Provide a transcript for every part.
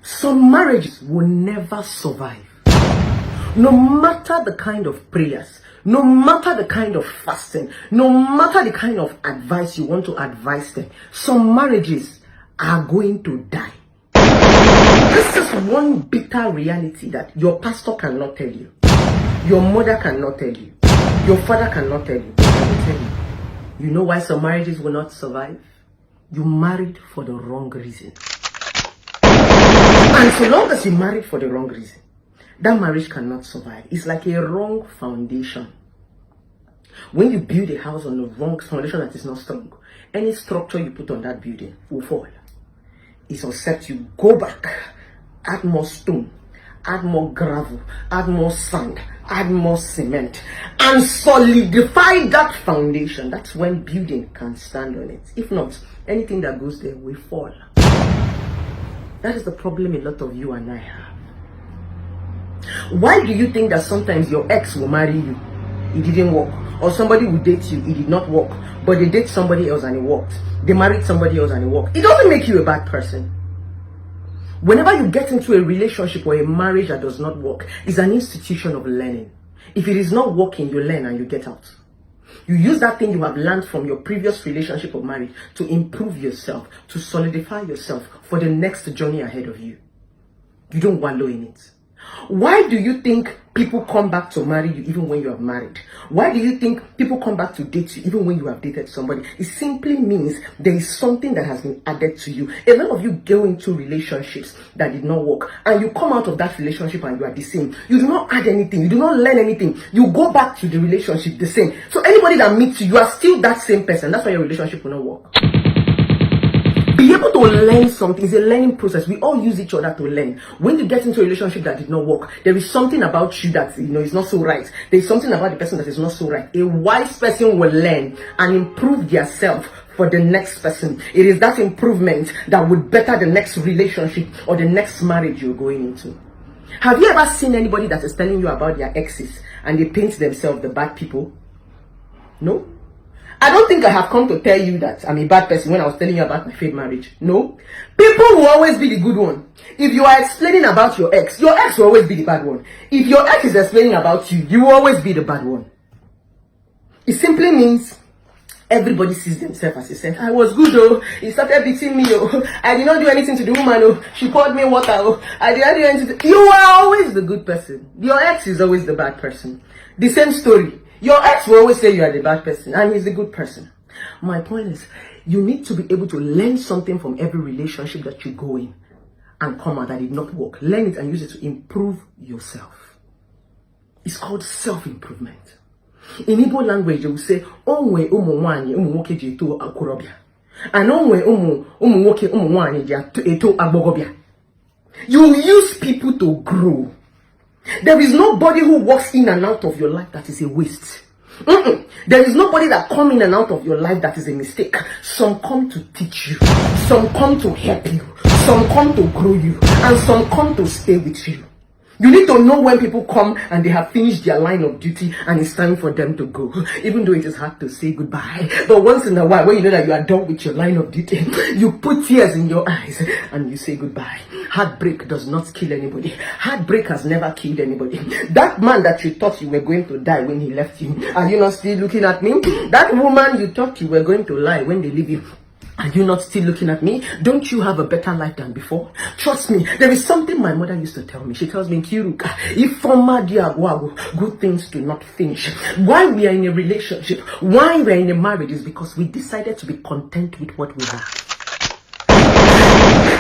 Some marriages will never survive. No matter the kind of prayers, no matter the kind of fasting, no matter the kind of advice you want to advise them, some marriages are going to die. This is one bitter reality that your pastor cannot tell you, your mother cannot tell you, your father cannot tell you. I will tell you. You know why some marriages will not survive? You married for the wrong reason. And so long as you married for the wrong reason, that marriage cannot survive. It's like a wrong foundation. When you build a house on a wrong foundation that is not strong, any structure you put on that building will fall. It's except you go back, add more stone, add more gravel, add more sand, add more cement, and solidify that foundation. That's when building can stand on it. If not, anything that goes there will fall. That is the problem a lot of you and I have. Why do you think that sometimes your ex will marry you, it didn't work? Or somebody will date you, it did not work, but they date somebody else and it worked. They married somebody else and it worked. It doesn't make you a bad person. Whenever you get into a relationship or a marriage that does not work, it's an institution of learning. If it is not working, you learn and you get out. You use that thing you have learned from your previous relationship or marriage to improve yourself, to solidify yourself for the next journey ahead of you. You don't wallow in it. Why do you think people come back to marry you even when you are married? Why do you think people come back to date you even when you have dated somebody? It simply means there is something that has been added to you. A lot of you go into relationships that did not work and you come out of that relationship and you are the same. You do not add anything. You do not learn anything. You go back to the relationship the same. So anybody that meets you, you are still that same person. That's why your relationship will not work. Be able to learn something is a learning process. We all use each other to learn. When you get into a relationship that did not work, there is something about you that is not so right. There is something about the person that is not so right. A wise person will learn and improve their self for the next person. It is that improvement that would better the next relationship or the next marriage you're going into. Have you ever seen anybody that is telling you about their exes and they paint themselves the bad people? No? I don't think I have come to tell you that I'm a bad person when I was telling you about my failed marriage. No. People will always be the good one. If you are explaining about your ex will always be the bad one. If your ex is explaining about you, you will always be the bad one. It simply means everybody sees themselves as a saint. I was good, oh. He started beating me, oh. I did not do anything to the woman, oh. She poured me water, oh. I did not do anything to... You are always the good person. Your ex is always the bad person. The same story. Your ex will always say you are the bad person and he's the good person. My point is, you need to be able to learn something from every relationship that you go in and come out that did not work. Learn it and use it to improve yourself. It's called self-improvement. In Igbo language, they will say, "Onwe umu nwanyi umu nwoke ji eto akorobia," and "Onwe umu nwoke umu nwanyi ji eto agbogobia." You use people to grow. There is nobody who walks in and out of your life that is a waste. There is nobody that comes in and out of your life that is a mistake. Some come to teach you, some come to help you, some come to grow you, and some come to stay with you. You need to know when people come and they have finished their line of duty and it's time for them to go. Even though it is hard to say goodbye. But once in a while, when you know that you are done with your line of duty, you put tears in your eyes and you say goodbye. Heartbreak does not kill anybody. Heartbreak has never killed anybody. That man that you thought you were going to die when he left you, are you not still looking at me? That woman you thought you were going to lie when they leave you, are you not still looking at me? Don't you have a better life than before? Trust me, there is something my mother used to tell me. She tells me, Kiruka, if good things do not finish. Why we are in a relationship, why we are in a marriage is because we decided to be content with what we have.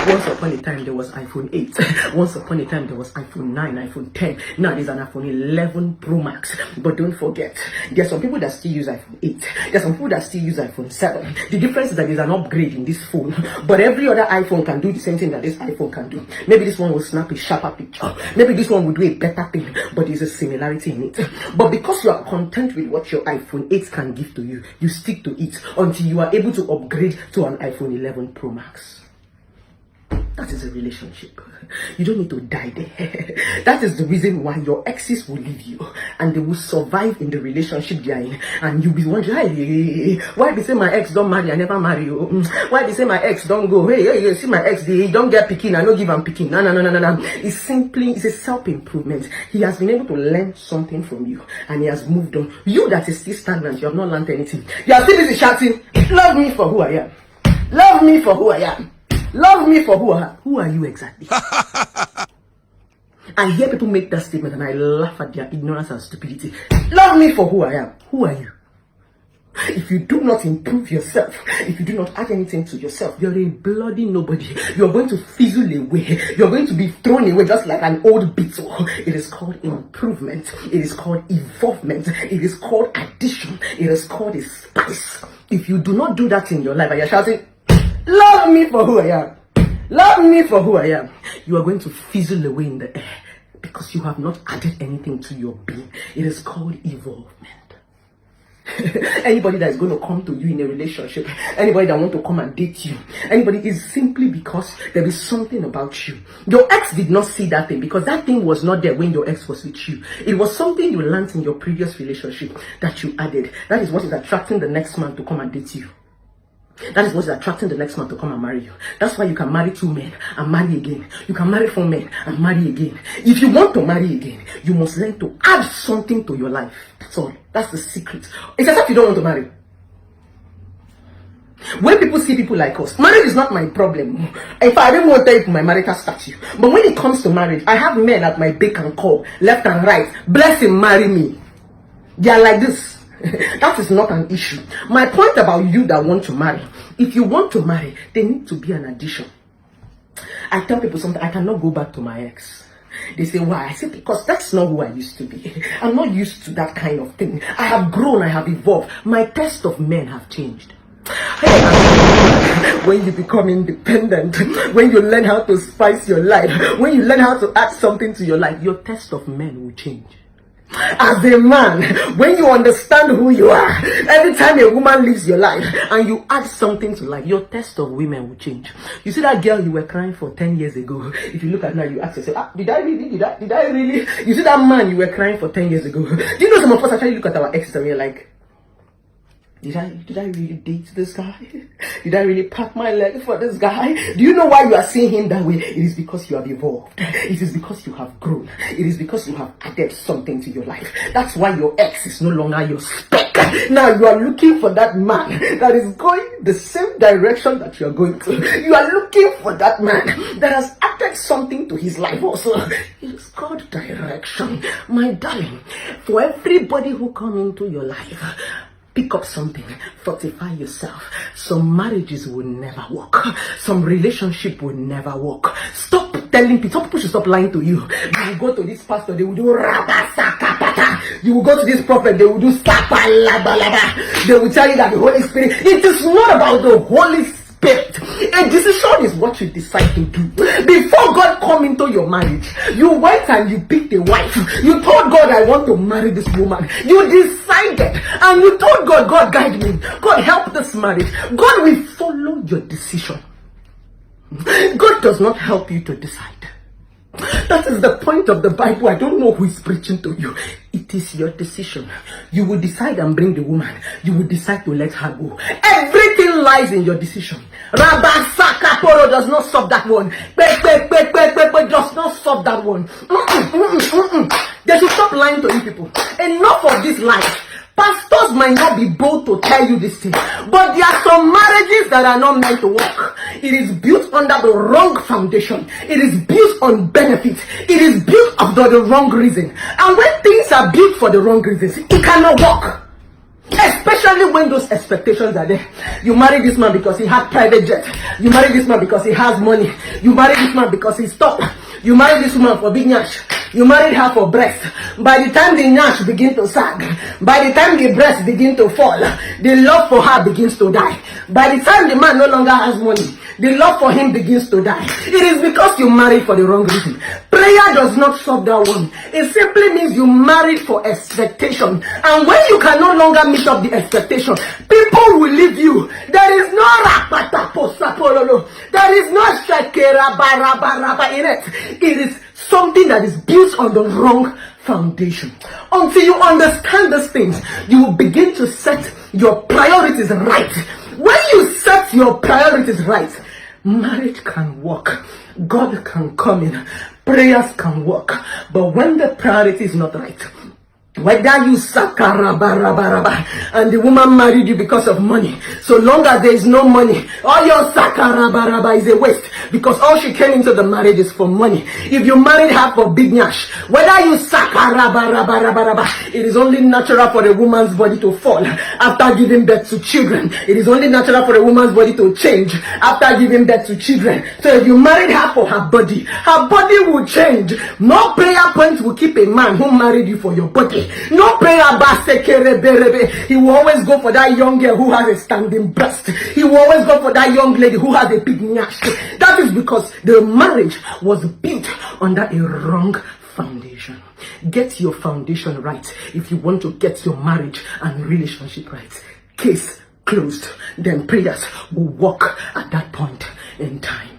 Once upon a time, there was iPhone 8. Once upon a time, there was iPhone 9, iPhone 10. Now there's an iPhone 11 Pro Max. But don't forget, there are some people that still use iPhone 8. There are some people that still use iPhone 7. The difference is that there's an upgrade in this phone. But every other iPhone can do the same thing that this iPhone can do. Maybe this one will snap a sharper picture. Maybe this one will do a better thing. But there's a similarity in it. But because you are content with what your iPhone 8 can give to you, you stick to it until you are able to upgrade to an iPhone 11 Pro Max. That is a relationship. You don't need to die there. That is the reason why your exes will leave you and they will survive in the relationship they are in. And you'll be wondering, hey, why they say my ex don't marry, I never marry you? Why they say my ex don't go? Hey, see my ex, they don't get picking, I don't give him picking. No. It's a self-improvement. He has been able to learn something from you and he has moved on. You that is still stagnant, you have not learned anything. You are still busy shouting, love me for who I am. Love me for who I am. Love me for who I am. Who are you exactly? I hear people make that statement and I laugh at their ignorance and stupidity. Love me for who I am. Who are you? If you do not improve yourself, if you do not add anything to yourself, you're a bloody nobody. You're going to fizzle away. You're going to be thrown away just like an old beetle. It is called improvement. It is called evolvement. It is called addition. It is called a spice. If you do not do that in your life and you're shouting, love me for who I am. Love me for who I am. You are going to fizzle away in the air because you have not added anything to your being. It is called evolvement. Anybody that is going to come to you in a relationship, anybody that want to come and date you, anybody is simply because there is something about you. Your ex did not see that thing because that thing was not there when your ex was with you. It was something you learned in your previous relationship that you added. That is what is attracting the next man to come and date you. That is what is attracting the next man to come and marry you. That's why you can marry 2 men and marry again. You can marry 4 men and marry again. If you want to marry again, you must learn to add something to your life. That's all. That's the secret. It's as if you don't want to marry. When people see people like us, marriage is not my problem. If I don't want to take my marital statue. But when it comes to marriage, I have men at my beck and call, left and right. Bless him, marry me. They are like this. That is not an issue. My point about you that want to marry, if you want to marry, there need to be an addition. I tell people something, I cannot go back to my ex. They say, why? I say, because that's not who I used to be. I'm not used to that kind of thing. I have grown, I have evolved. My taste of men have changed. When you become independent, when you learn how to spice your life, when you learn how to add something to your life, your taste of men will change. As a man, when you understand who you are, every time a woman leaves your life and you add something to life, your taste of women will change. You see that girl you were crying for 10 years ago, if you look at now, you ask yourself, did I really? You see that man you were crying for 10 years ago. Do you know some of us actually look at our exes and we're like, did I really date this guy? Did I really pack my leg for this guy? Do you know why you are seeing him that way? It is because you have evolved. It is because you have grown. It is because you have added something to your life. That's why your ex is no longer your spec. Now you are looking for that man that is going the same direction that you are going to. You are looking for that man that has added something to his life also. It is called direction. My darling, for everybody who come into your life, pick up something, fortify yourself. Some marriages will never work. Some relationship will never work. Stop telling people. Some people should stop lying to you. You will go to this pastor, they will do rabasakapata. You will go to this prophet, they will do sapalabalaba. They will tell you that the Holy Spirit. It is not about the Holy Spirit. A decision is what you decide to do. Before God come into your marriage, you went and you picked a wife. You told God, I want to marry this woman. You decided and you told God, God guide me. God help this marriage. God will follow your decision. God does not help you to decide. That is the point of the Bible. I don't know who is preaching to you. It is your decision. You will decide and bring the woman. You will decide to let her go. Everything lies in your decision. Rabasakaporo does not solve that one. Does not solve that one. They should stop lying to you people. Enough of this life. Pastors might not be bold to tell you this thing, but there are some marriages that are not meant to work. It is built under the wrong foundation. It is built on benefits. It is built of the wrong reason. And when things are built for the wrong reasons, it cannot work. Especially when those expectations are there. You marry this man because he had private jet. You marry this man because he has money. You marry this man because he's top. You marry this woman for big nyash. You married her for breast. By the time the nyash begin to sag, by the time the breast begin to fall, the love for her begins to die. By the time the man no longer has money, the love for him begins to die. It is because you married for the wrong reason. Prayer does not solve that one. It simply means you married for expectation. And when you can no longer meet up the expectation, people will leave you. There is no rapataposapololo. There is no shakera in it. It is something that is built on the wrong foundation. Until you understand these things, you will begin to set your priorities right. When you set your priorities right, marriage can work. God can come in. Prayers can work. But when the priority is not right, whether you sakarabaraba and the woman married you because of money, so long as there is no money, all your sakarabaraba is a waste, because all she came into the marriage is for money. If you married her for big nash, whether you sakarabaraba, it is only natural for a woman's body to fall after giving birth to children. It is only natural for a woman's body to change after giving birth to children. So if you married her for her body will change. No prayer point will keep a man who married you for your body. No prayer. He will always go for that young girl who has a standing breast. He will always go for that young lady who has a big nyash. That is because the marriage was built under a wrong foundation. Get your foundation right if you want to get your marriage and relationship right. Case closed. Then prayers will work at that point in time.